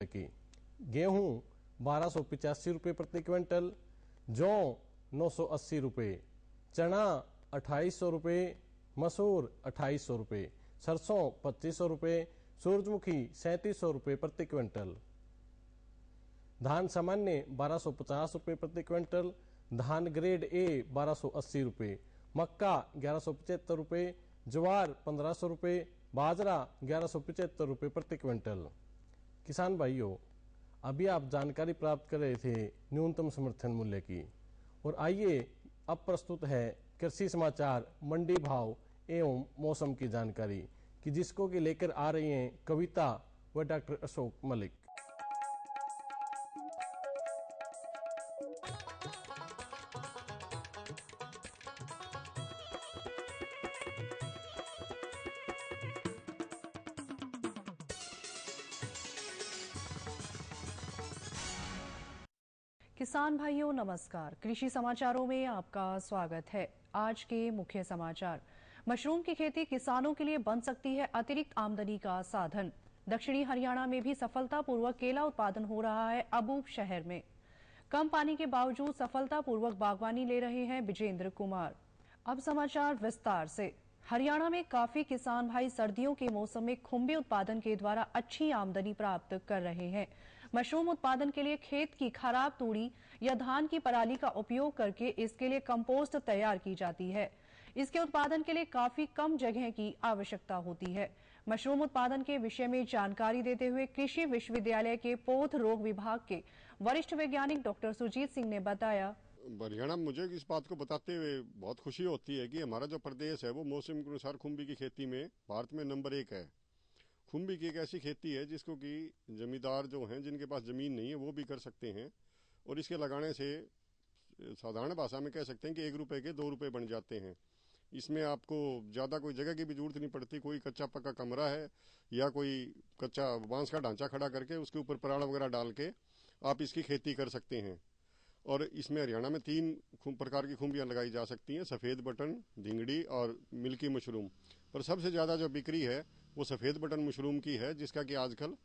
की। गेहूं 1285 रुपये प्रति क्विंटल, जौ 980 रुपये, चना 2800 रुपये, मसूर 2800 रुपये, सरसों 2500 रुपये, सूरजमुखी 3700 रुपये प्रति क्विंटल, धान सामान्य 1250 रुपये प्रति क्विंटल, धान ग्रेड ए 1280 रुपये, मक्का 1175 रुपये, ज्वार 1500 रुपये, बाजरा 1175 रुपये प्रति क्विंटल। किसान भाइयों, अभी आप जानकारी प्राप्त कर रहे थे न्यूनतम समर्थन मूल्य की, और आइए अब प्रस्तुत है कृषि समाचार मंडी भाव एवं मौसम की जानकारी कि जिसको कि लेकर आ रही हैं कविता व डॉक्टर अशोक मलिक। किसान भाइयों नमस्कार, कृषि समाचारों में आपका स्वागत है। आज के मुख्य समाचार। मशरूम की खेती किसानों के लिए बन सकती है अतिरिक्त आमदनी का साधन। दक्षिणी हरियाणा में भी सफलतापूर्वक केला उत्पादन हो रहा है अबूब शहर में। कम पानी के बावजूद सफलतापूर्वक बागवानी ले रहे हैं विजेंद्र कुमार। अब समाचार विस्तार से। हरियाणा में काफी किसान भाई सर्दियों के मौसम में खुम्बे उत्पादन के द्वारा अच्छी आमदनी प्राप्त कर रहे हैं। मशरूम उत्पादन के लिए खेत की खराब तूड़ी या धान की पराली का उपयोग करके इसके लिए कंपोस्ट तैयार की जाती है। इसके उत्पादन के लिए काफी कम जगह की आवश्यकता होती है। मशरूम उत्पादन के विषय में जानकारी देते हुए कृषि विश्वविद्यालय के पौध रोग विभाग के वरिष्ठ वैज्ञानिक डॉक्टर सुजीत सिंह ने बताया। हरियाणा में मुझे इस बात को बताते हुए बहुत खुशी होती है कि हमारा जो प्रदेश है वो मौसम के अनुसार खुम्बी की खेती में भारत में नंबर 1 है। खुम्बी की एक ऐसी खेती है जिसको कि जमींदार जो हैं जिनके पास जमीन नहीं है वो भी कर सकते हैं, और इसके लगाने से साधारण भाषा में कह सकते हैं कि 1 रुपए के 2 रुपए बन जाते हैं। इसमें आपको ज्यादा कोई जगह की भी जरूरत नहीं पड़ती। कोई कच्चा पक्का कमरा है या कोई कच्चा बांस का ढांचा खड़ा करके उसके ऊपर पराड़ वगैरह डाल के आप इसकी खेती कर सकते हैं। और इसमें हरियाणा में 3 प्रकार की खुम्बियां लगाई जा सकती हैं, सफेद बटन, धिंगड़ी और मिल्की मशरूम। पर सबसे ज्यादा जो बिक्री है वो सफेद बटन मशरूम की है, जिसका कि आजकल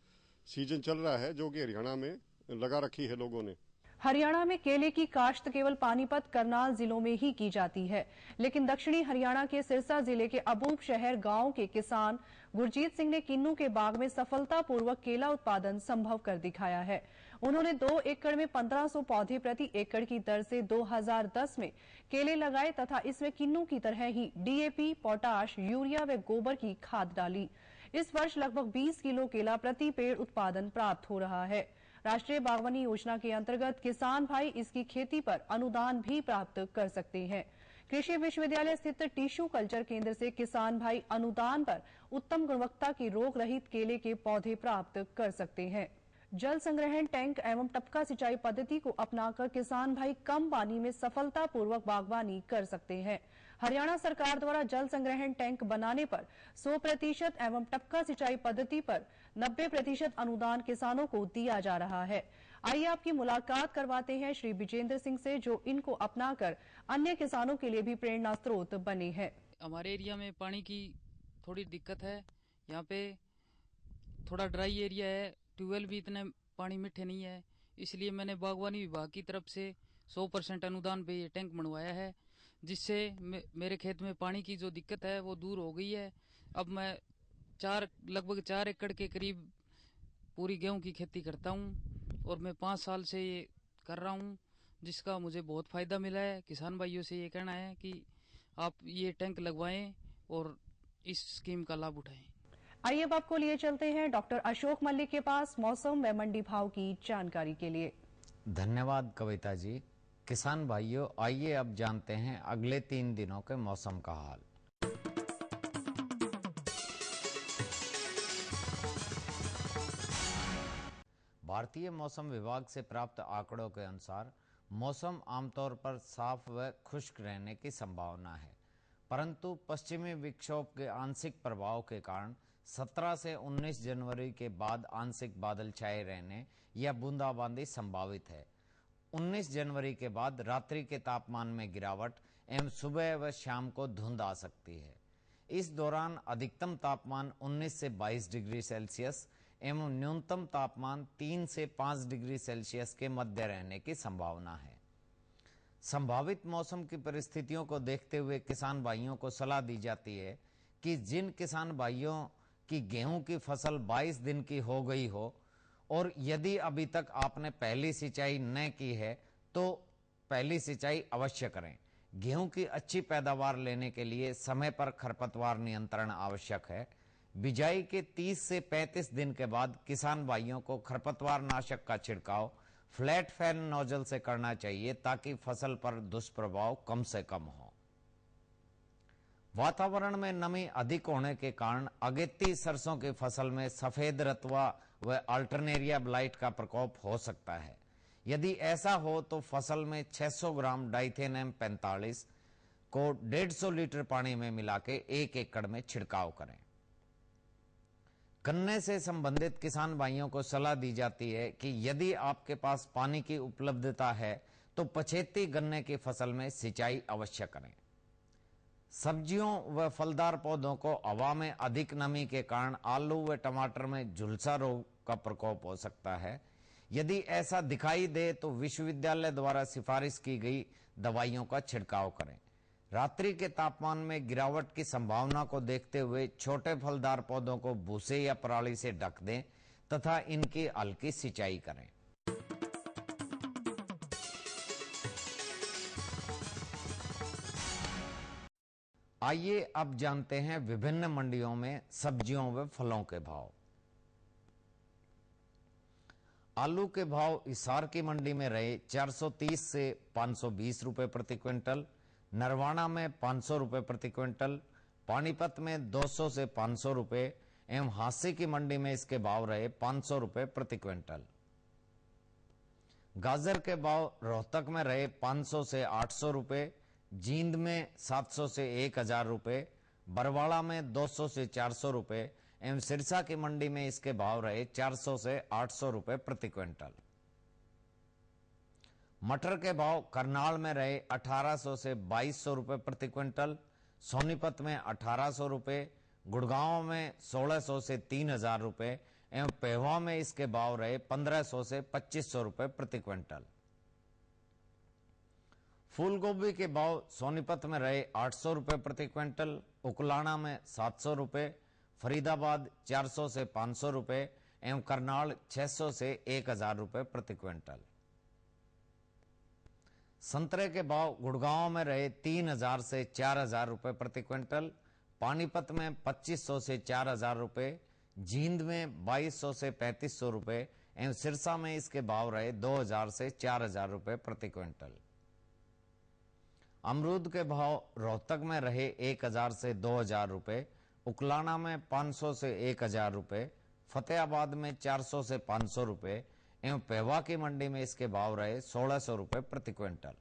सीजन चल रहा है, जो कि हरियाणा में लगा रखी है लोगों ने। हरियाणा में केले की काश्त केवल पानीपत, करनाल जिलों में ही की जाती है, लेकिन दक्षिणी हरियाणा के सिरसा जिले के अबूब शहर गांव के किसान गुरजीत सिंह ने किन्नू के बाग में सफलतापूर्वक केला उत्पादन संभव कर दिखाया है। उन्होंने 2 एकड़ में 1500 पौधे प्रति एकड़ की दर से 2010 में केले लगाए तथा इसमें किन्नू की तरह ही डीएपी, पोटाश, यूरिया व गोबर की खाद डाली। इस वर्ष लगभग 20 किलो केला प्रति पेड़ उत्पादन प्राप्त हो रहा है। राष्ट्रीय बागवानी योजना के अंतर्गत किसान भाई इसकी खेती पर अनुदान भी प्राप्त कर सकते हैं। कृषि विश्वविद्यालय स्थित टिश्यू कल्चर केंद्र से किसान भाई अनुदान पर उत्तम गुणवत्ता की रोग रहित केले के पौधे प्राप्त कर सकते हैं। जल संग्रहण टैंक एवं टपका सिंचाई पद्धति को अपनाकर किसान भाई कम पानी में सफलतापूर्वक बागवानी कर सकते हैं। हरियाणा सरकार द्वारा जल संग्रहण टैंक बनाने पर 100% एवं टपका सिंचाई पद्धति पर 90% अनुदान किसानों को दिया जा रहा है। आइए आपकी मुलाकात करवाते हैं श्री विजेंद्र सिंह से, जो इनको अपनाकर अन्य किसानों के लिए भी प्रेरणा स्रोत बने हैं। हमारे एरिया में पानी की थोड़ी दिक्कत है। यहाँ पे थोड़ा ड्राई एरिया है, ट्यूबवेल भी इतने पानी मीठे नहीं है, इसलिए मैंने बागवानी विभाग की तरफ से 100% अनुदान पे ये टैंक बनवाया है, जिससे मेरे खेत में पानी की जो दिक्कत है वो दूर हो गई है। अब मैं लगभग 4 एकड़ के करीब पूरी गेहूं की खेती करता हूं और मैं 5 साल से ये कर रहा हूं, जिसका मुझे बहुत फायदा मिला है। किसान भाइयों से ये कहना है कि आप ये टैंक लगवाएं और इस स्कीम का लाभ उठाएं। आइए अब आपको लिए चलते हैं डॉक्टर अशोक मलिक के पास मौसम व मंडी भाव की जानकारी के लिए। धन्यवाद कविता जी। किसान भाइयों, आइए अब जानते हैं अगले 3 दिनों के मौसम का हाल। भारतीय मौसम विभाग से प्राप्त आंकड़ों के अनुसार मौसम आमतौर पर साफ व खुश्क रहने की संभावना है, परंतु पश्चिमी विक्षोभ के आंशिक प्रभाव के कारण 17 से 19 जनवरी के बाद आंशिक बादल छाए रहने या बूंदाबांदी संभावित है। 19 जनवरी के बाद रात्रि के तापमान में गिरावट एवं सुबह व शाम को धुंध आ सकती है। इस दौरान अधिकतम तापमान 19 से 22 डिग्री सेल्सियस एवं न्यूनतम तापमान 3 से 5 डिग्री सेल्सियस के मध्य रहने की संभावना है। संभावित मौसम की परिस्थितियों को देखते हुए किसान भाइयों को सलाह दी जाती है कि जिन किसान भाइयों की गेहूं की फसल 22 दिन की हो गई हो और यदि अभी तक आपने पहली सिंचाई न की है तो पहली सिंचाई अवश्य करें। गेहूं की अच्छी पैदावार लेने के लिए समय पर खरपतवार नियंत्रण आवश्यक है। बिजाई के 30 से 35 दिन के बाद किसान भाइयों को खरपतवार नाशक का छिड़काव फ्लैट फैन नोजल से करना चाहिए ताकि फसल पर दुष्प्रभाव कम से कम हो। वातावरण में नमी अधिक होने के कारण अगेती सरसों की फसल में सफेद रतुआ व अल्टरनेरिया ब्लाइट का प्रकोप हो सकता है। यदि ऐसा हो तो फसल में 600 ग्राम डाइथेनियम 45 को 150 लीटर पानी में मिला के 1 एकड़ में छिड़काव करें। गन्ने से संबंधित किसान भाइयों को सलाह दी जाती है कि यदि आपके पास पानी की उपलब्धता है तो पछेती गन्ने की फसल में सिंचाई अवश्य करें। सब्जियों व फलदार पौधों को हवा में अधिक नमी के कारण आलू व टमाटर में झुलसा रोग का प्रकोप हो सकता है। यदि ऐसा दिखाई दे तो विश्वविद्यालय द्वारा सिफारिश की गई दवाइयों का छिड़काव करें। रात्रि के तापमान में गिरावट की संभावना को देखते हुए छोटे फलदार पौधों को भूसे या पराली से ढक दें तथा इनकी हल्की सिंचाई करें। आइए अब जानते हैं विभिन्न मंडियों में सब्जियों व फलों के भाव। आलू के भाव हिसार की मंडी में रहे 430 से 520 रुपए प्रति क्विंटल, नरवाना में 500 रुपए प्रति क्विंटल, पानीपत में 200 से 500 रुपए एवं हांसी की मंडी में इसके भाव रहे 500 रुपए प्रति क्विंटल। गाजर के भाव रोहतक में रहे 500 से 800 रुपए, जींद में 700 से 1000 रुपए, बरवाड़ा में 200 से 400 रुपए एवं सिरसा की मंडी में इसके भाव रहे 400 से 800 रुपए प्रति क्विंटल। मटर के भाव करनाल में रहे 1800 से 2200 रुपए प्रति क्विंटल, सोनीपत में 1800 रुपए, गुड़गांव में 1600 से 3000 रुपए एवं पेहवा में इसके भाव रहे 1500 से 2500 रुपए प्रति क्विंटल। फूलगोभी के भाव सोनीपत में रहे 800 रुपए प्रति क्विंटल, उकलाना में 700 रुपए, फरीदाबाद 400 से 500 रुपए एवं करनाल 600 से 1000 रुपए प्रति क्विंटल। संतरे के भाव गुड़गांव में रहे 3000 से 4000 रुपए प्रति क्विंटल, पानीपत में 2500 से 4000 रुपए, जींद में 2200 से 3500 रुपए एवं सिरसा में इसके भाव रहे 2000 से 4000 रुपए प्रति क्विंटल। अमरूद के भाव रोहतक में रहे 1000 से 2000 रुपए, उकलाना में 500 से 1000 रुपए, फतेहाबाद में 400 से 500 रुपए एवं पेहवा की मंडी में इसके भाव रहे 1600 रुपए प्रति क्विंटल।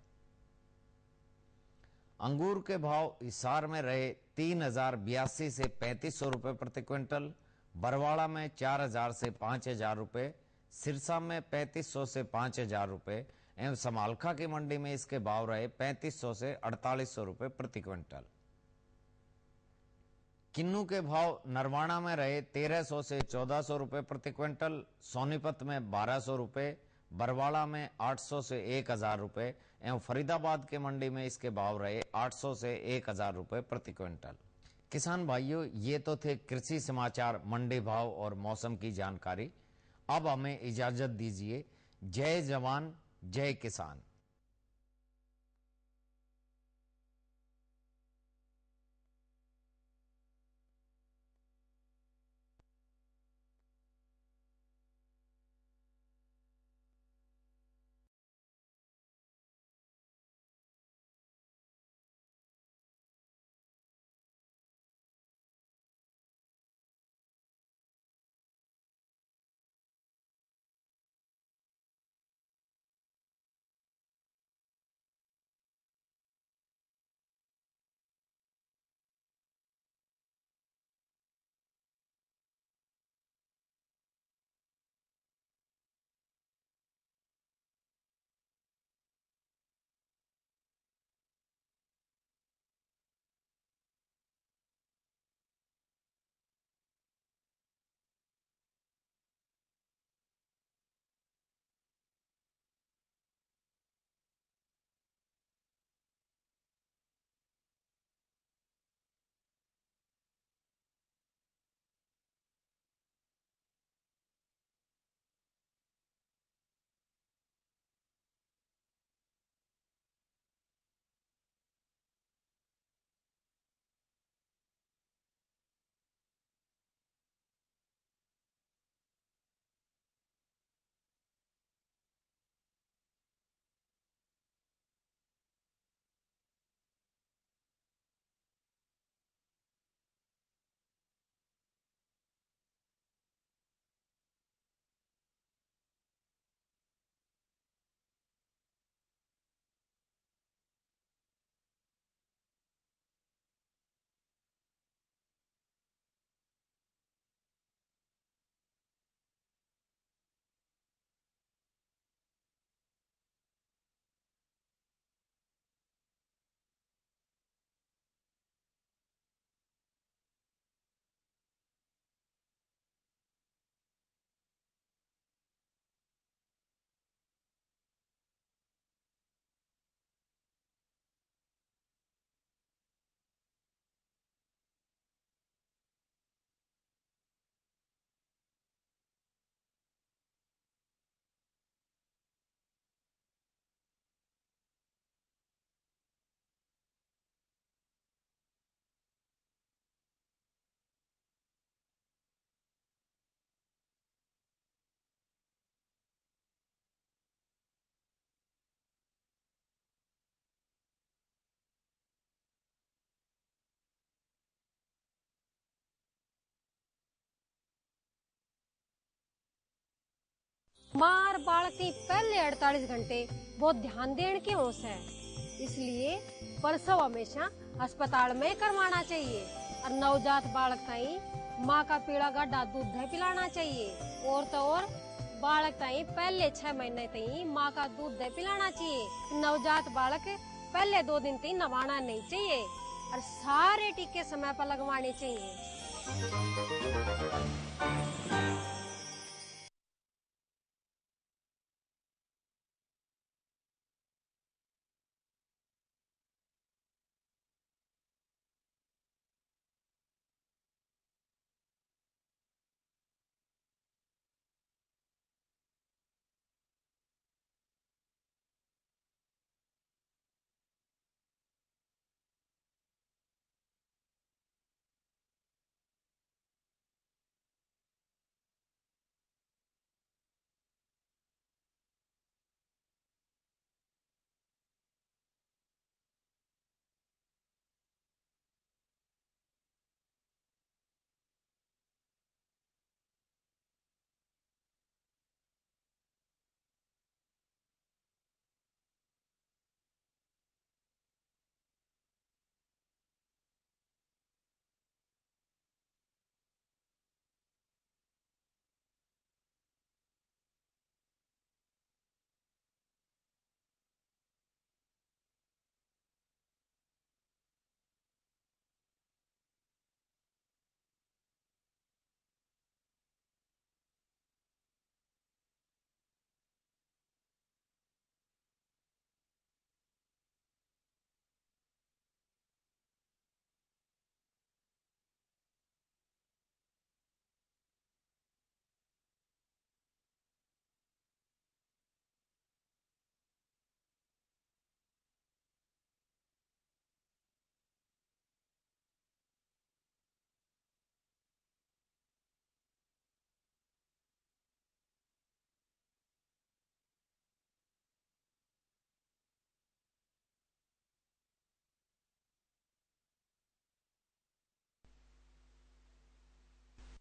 अंगूर के भाव हिसार में रहे 3082 से 3500 रुपए प्रति क्विंटल, बरवाड़ा में 4000 से 5000 रुपए, सिरसा में 3500 से 5000 रुपए एवं समालखा की मंडी में इसके भाव रहे 3500 से 4800 रुपए प्रति क्विंटल। किन्नू के भाव नरवाना में रहे 1300 से 1400 रुपए प्रति क्विंटल, सोनीपत में 1200 रुपए, बरवाड़ा में 800 से 1000 रुपए एवं फरीदाबाद के मंडी में इसके भाव रहे 800 से 1000 रुपए प्रति क्विंटल। किसान भाइयों, ये तो थे कृषि समाचार, मंडी भाव और मौसम की जानकारी। अब हमें इजाजत दीजिए। जय जवान जय किसान। ती पहले 48 घंटे बहुत ध्यान देने की होश है, इसलिए प्रसव हमेशा अस्पताल में करवाना चाहिए और नवजात बालक ताई माँ का पीला गड्ढा दूध पिलाना चाहिए। और तो और बालक ताई पहले 6 महीने तक माँ का दूध पिलाना चाहिए। नवजात बालक पहले 2 दिन तक नवाना नहीं चाहिए और सारे टीके समय पर लगवाने चाहिए।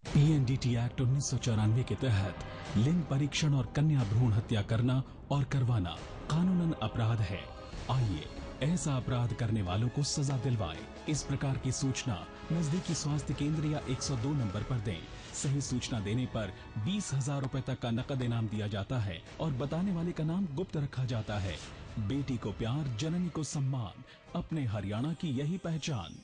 PNDT एक्ट 1994 के तहत लिंग परीक्षण और कन्या भ्रूण हत्या करना और करवाना कानूनन अपराध है। आइए ऐसा अपराध करने वालों को सजा दिलवाएं। इस प्रकार की सूचना नजदीकी स्वास्थ्य केंद्र या 102 नंबर पर दें। सही सूचना देने पर 20,000 रुपए तक का नकद इनाम दिया जाता है और बताने वाले का नाम गुप्त रखा जाता है। बेटी को प्यार, जननी को सम्मान, अपने हरियाणा की यही पहचान।